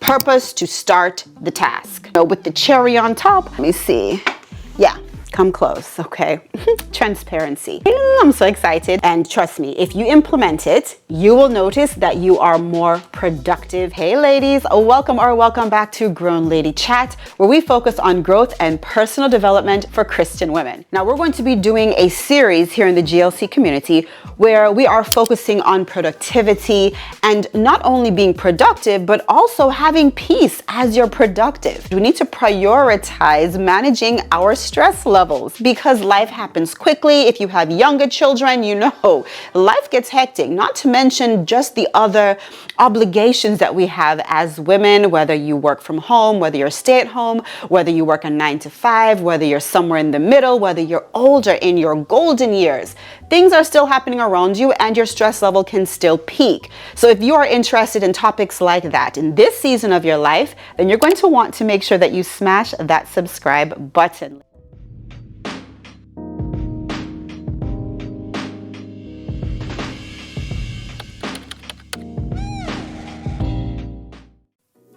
purpose to start the task. So with the cherry on top, let me see. Yeah. Come close, okay? Transparency. I'm so excited. And trust me, if you implement it, you will notice that you are more productive. Hey ladies, welcome back to Grown Lady Chat, where we focus on growth and personal development for Christian women. Now we're going to be doing a series here in the GLC community where we are focusing on productivity and not only being productive, but also having peace as you're productive. We need to prioritize managing our stress levels because life happens quickly. If you have younger children, you know, life gets hectic, not to mention just the other obligations that we have as women, whether you work from home, whether you're stay at home, whether you work a 9 to 5, whether you're somewhere in the middle, whether you're older in your golden years. Things are still happening around you and your stress level can still peak. So if you are interested in topics like that in this season of your life, then you're going to want to make sure that you smash that subscribe button.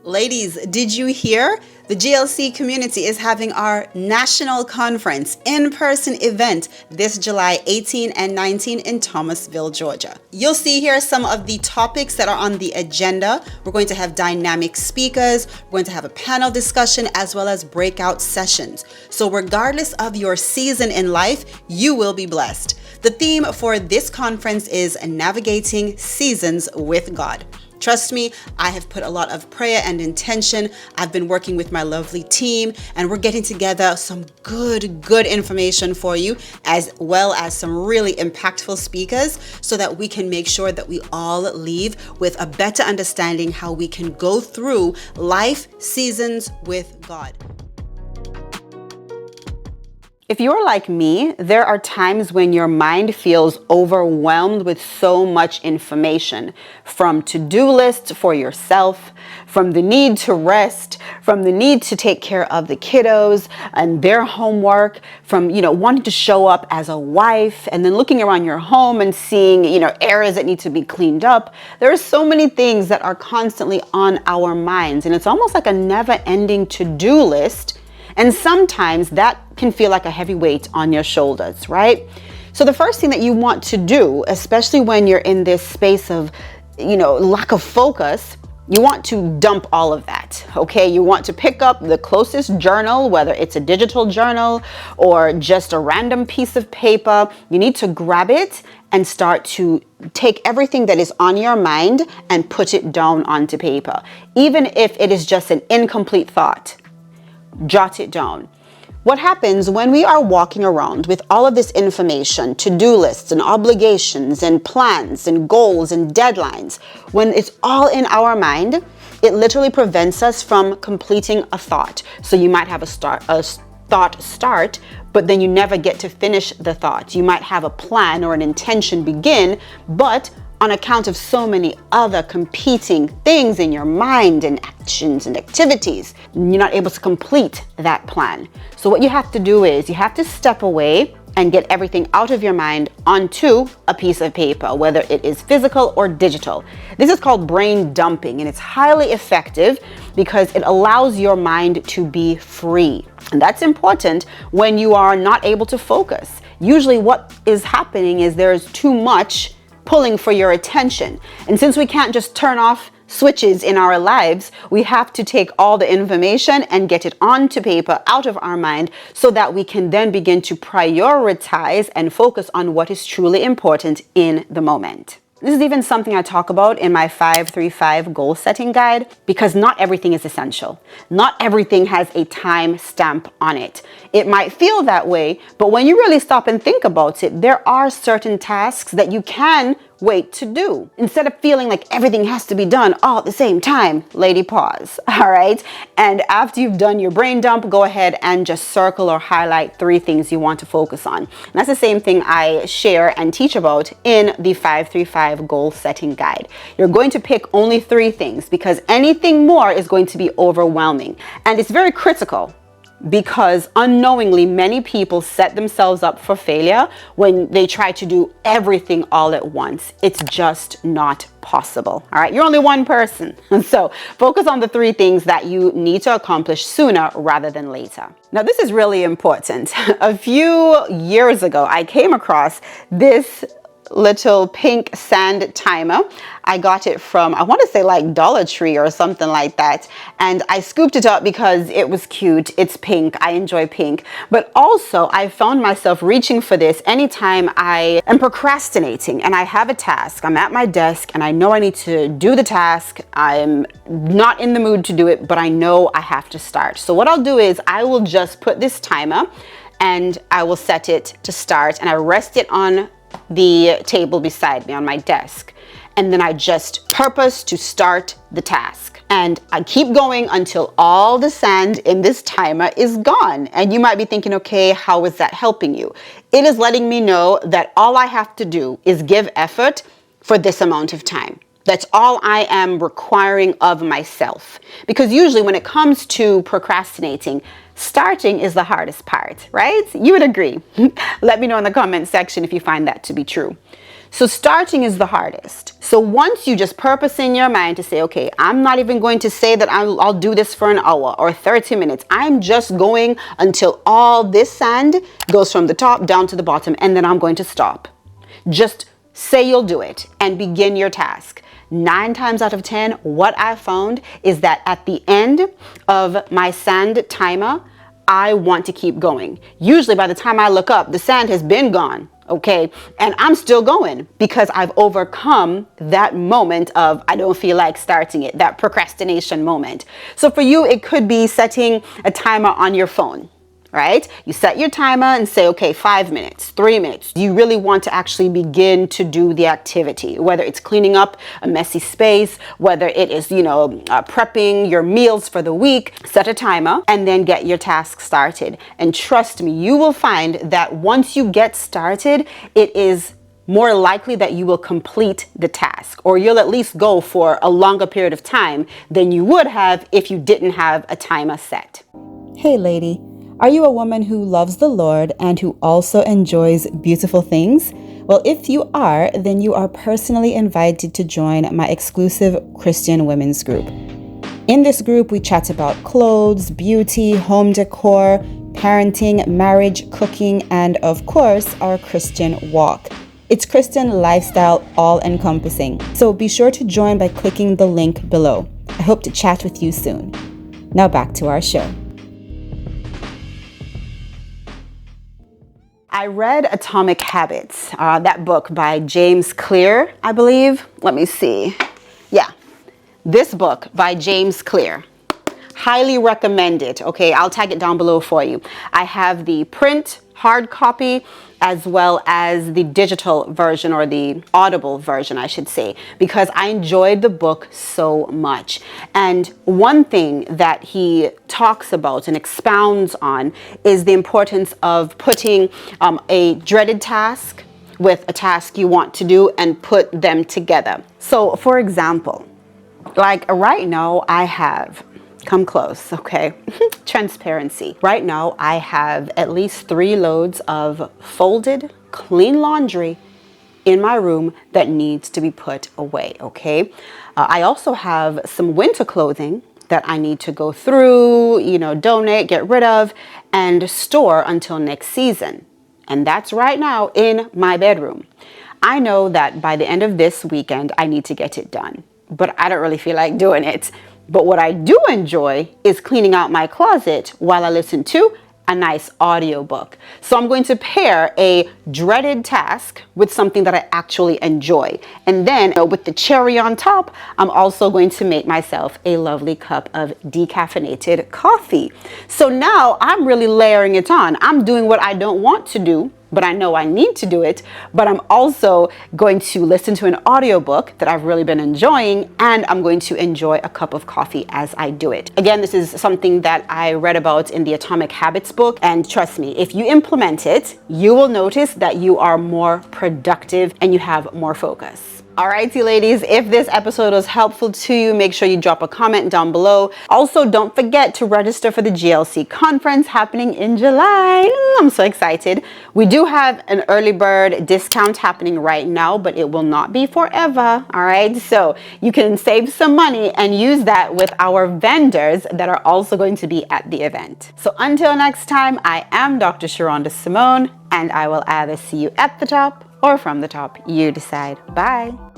Ladies, did you hear? The GLC community is having our national conference in-person event this July 18 and 19 in Thomasville, Georgia. You'll see here some of the topics that are on the agenda. We're going to have dynamic speakers, we're going to have a panel discussion, as well as breakout sessions. So regardless of your season in life, you will be blessed. The theme for this conference is navigating seasons with God. Trust me, I have put a lot of prayer and intention. I've been working with my lovely team and we're getting together some good information for you, as well as some really impactful speakers, so that we can make sure that we all leave with a better understanding how we can go through life seasons with God. If you're like me, there are times when your mind feels overwhelmed with so much information, from to-do lists for yourself, from the need to rest, from the need to take care of the kiddos and their homework, from, wanting to show up as a wife, and then looking around your home and seeing, areas that need to be cleaned up. There are so many things that are constantly on our minds, and it's almost like a never-ending to-do list. And sometimes that can feel like a heavy weight on your shoulders, right? So the first thing that you want to do, especially when you're in this space of, lack of focus, you want to dump all of that, okay? You want to pick up the closest journal, whether it's a digital journal or just a random piece of paper. You need to grab it and start to take everything that is on your mind and put it down onto paper. Even if it is just an incomplete thought, jot it down. What happens when we are walking around with all of this information, to-do lists and obligations and plans and goals and deadlines, when it's all in our mind, it literally prevents us from completing a thought. So you might have a thought start, but then you never get to finish the thought. You might have a plan or an intention begin, but on account of so many other competing things in your mind and actions and activities, you're not able to complete that plan. So what you have to do is you have to step away and get everything out of your mind onto a piece of paper, whether it is physical or digital. This is called brain dumping, and it's highly effective because it allows your mind to be free. And that's important when you are not able to focus. Usually what is happening is there's too much pulling for your attention. And since we can't just turn off switches in our lives, we have to take all the information and get it onto paper, out of our mind, so that we can then begin to prioritize and focus on what is truly important in the moment. This is even something I talk about in my 5-3-5 goal setting guide, because not everything is essential. Not everything has a time stamp on it. It might feel that way, but when you really stop and think about it, there are certain tasks that you can wait to do. Instead of feeling like everything has to be done all at the same time, lady, pause, all right? And after you've done your brain dump, go ahead and just circle or highlight 3 things you want to focus on. And that's the same thing I share and teach about in the 5-3-5 goal setting guide. You're going to pick only 3 things because anything more is going to be overwhelming. And it's very critical because unknowingly many people set themselves up for failure when they try to do everything all at once. It's just not possible. All right, you're only one person. So focus on the 3 things that you need to accomplish sooner rather than later. Now, this is really important. A few years ago, I came across this little pink sand timer. I got it from, I want to say like Dollar Tree or something like that. And I scooped it up because it was cute. It's pink. I enjoy pink. But also I found myself reaching for this anytime I am procrastinating and I have a task. I'm at my desk and I know I need to do the task. I'm not in the mood to do it, but I know I have to start. So what I'll do is I will just put this timer and I will set it to start, and I rest it on the table beside me on my desk, and then I just purpose to start the task, and I keep going until all the sand in this timer is gone. And you might be thinking, okay, how is that helping you? It is letting me know that all I have to do is give effort for this amount of time. That's all I am requiring of myself. Because usually when it comes to procrastinating, starting is the hardest part, right? You would agree. Let me know in the comment section if you find that to be true. So starting is the hardest. So once you just purpose in your mind to say, okay, I'm not even going to say that I'll do this for an hour or 30 minutes. I'm just going until all this sand goes from the top down to the bottom, and then I'm going to stop. Just say you'll do it and begin your task. 9 times out of 10, what I found is that at the end of my sand timer, I want to keep going. Usually by the time I look up, the sand has been gone, okay? And I'm still going because I've overcome that moment of I don't feel like starting it, that procrastination moment. So for you, it could be setting a timer on your phone. Right? You set your timer and say, okay, 5 minutes, 3 minutes. You really want to actually begin to do the activity, whether it's cleaning up a messy space, whether it is, prepping your meals for the week. Set a timer and then get your task started. And trust me, you will find that once you get started, it is more likely that you will complete the task, or you'll at least go for a longer period of time than you would have if you didn't have a timer set. Hey lady, are you a woman who loves the Lord and who also enjoys beautiful things? Well, if you are, then you are personally invited to join my exclusive Christian women's group. In this group, we chat about clothes, beauty, home decor, parenting, marriage, cooking, and of course, our Christian walk. It's Christian lifestyle all-encompassing. So be sure to join by clicking the link below. I hope to chat with you soon. Now back to our show. I read Atomic Habits, that book by James Clear, I believe. Let me see. Yeah, this book by James Clear. Highly recommend it. Okay, I'll tag it down below for you. I have the print hard copy as well as the digital version, or the audible version, I should say, because I enjoyed the book so much. And one thing that he talks about and expounds on is the importance of putting a dreaded task with a task you want to do and put them together. So for example, like right now I have, come close, okay? Transparency. Right now, I have at least 3 loads of folded, clean laundry in my room that needs to be put away, okay? I also have some winter clothing that I need to go through, donate, get rid of, and store until next season. And that's right now in my bedroom. I know that by the end of this weekend, I need to get it done, but I don't really feel like doing it. But what I do enjoy is cleaning out my closet while I listen to a nice audiobook. So I'm going to pair a dreaded task with something that I actually enjoy. And then with the cherry on top, I'm also going to make myself a lovely cup of decaffeinated coffee. So now I'm really layering it on. I'm doing what I don't want to do, but I know I need to do it. But I'm also going to listen to an audiobook that I've really been enjoying, and I'm going to enjoy a cup of coffee as I do it. Again, this is something that I read about in the Atomic Habits book, and trust me, if you implement it, you will notice that you are more productive and you have more focus. Alrighty, ladies, if this episode was helpful to you, make sure you drop a comment down below. Also, don't forget to register for the GLC conference happening in July. I'm so excited. We do have an early bird discount happening right now, but it will not be forever. All right, so you can save some money and use that with our vendors that are also going to be at the event. So until next time, I am Dr. Sherunda Simone, and I will either see you at the top or from the top. You decide. Bye.